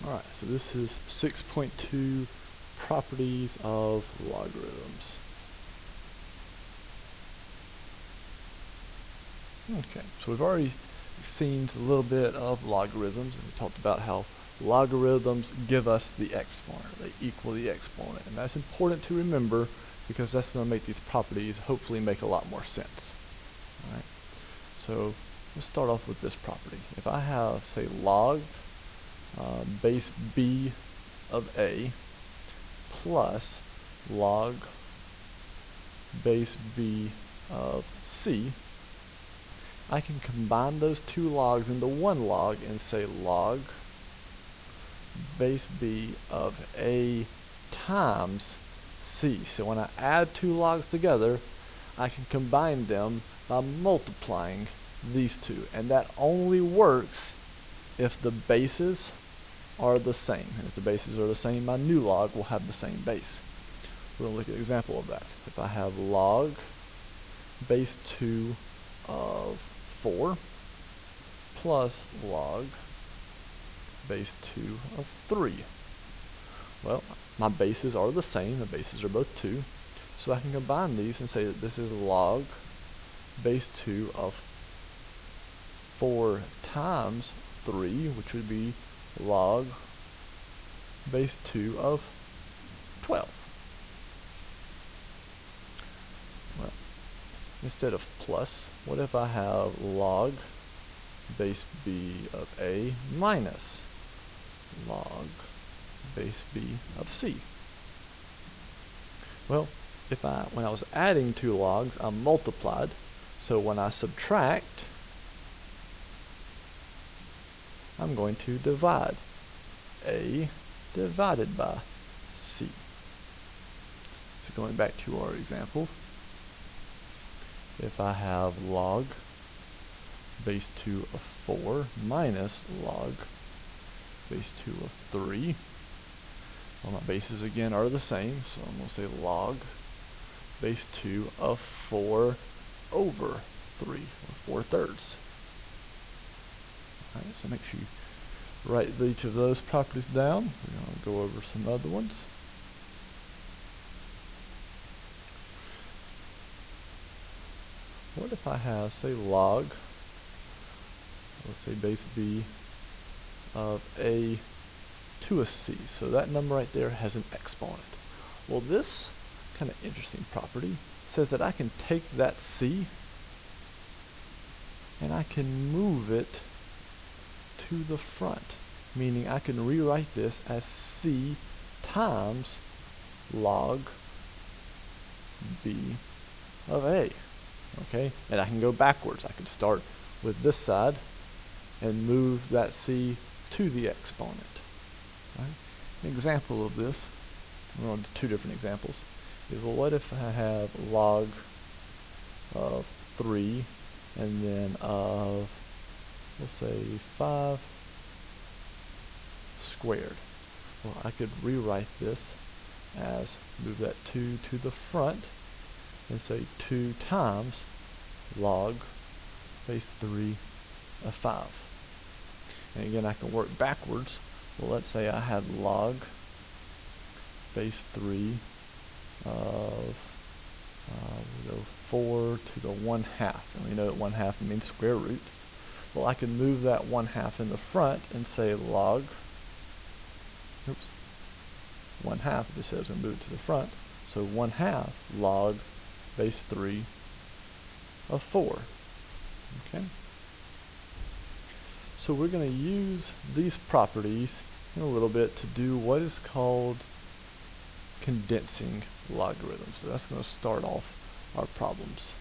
Alright, so this is 6.2 properties of logarithms. Okay, so we've already seen a little bit of logarithms, and we talked about how logarithms give us the exponent. They equal the exponent, and that's important to remember because that's going to make these properties hopefully make a lot more sense. Alright, so let's start off with this property. If I have, say, log base b of a plus log base b of c, I can combine those two logs into one log and say log base b of a times c. So when I add two logs together, I can combine them by multiplying these two, and that only works if the bases are the same. And if the bases are the same, my new log will have the same base. We're going to look at an example of that. If I have log base 2 of 4 plus log base 2 of 3. Well, my bases are the same. The bases are both 2. So I can combine these and say that this is log base 2 of 4 times 3, which would be log base 2 of 12. Well, instead of plus, what if I have log base b of a minus log base b of c? Well, when I was adding two logs, I multiplied. So when I subtract, I'm going to divide a divided by c. So going back to our example, if I have log base 2 of 4 minus log base 2 of 3, well, my bases again are the same, so I'm going to say log base 2 of 4 over 3, or 4/3. Alright, so make sure you write each of those properties down. We're going to go over some other ones. What if I have, say, log, let's say base b of a to a c? So that number right there has an exponent. Well, this kind of interesting property says that I can take that c and I can move it to the front, meaning I can rewrite this as c times log b of a. Okay, and I can go backwards. I can start with this side and move that c to the exponent. Right? An example of this, we're going to do two different examples, is, well, what if I have log of 3 and then of, let's say, 5 squared? Well, I could rewrite this as move that 2 to the front and say 2 times log base 3 of 5. And again, I can work backwards. Well, let's say I had log base 3 of 4 to the 1/2. And we know that 1/2 means square root. Well, I can move that 1/2 in the front and say log, 1/2, it just says I'm going to move it to the front. So 1/2 log base 3 of 4. Okay? So we're going to use these properties in a little bit to do what is called condensing logarithms. So that's going to start off our problems.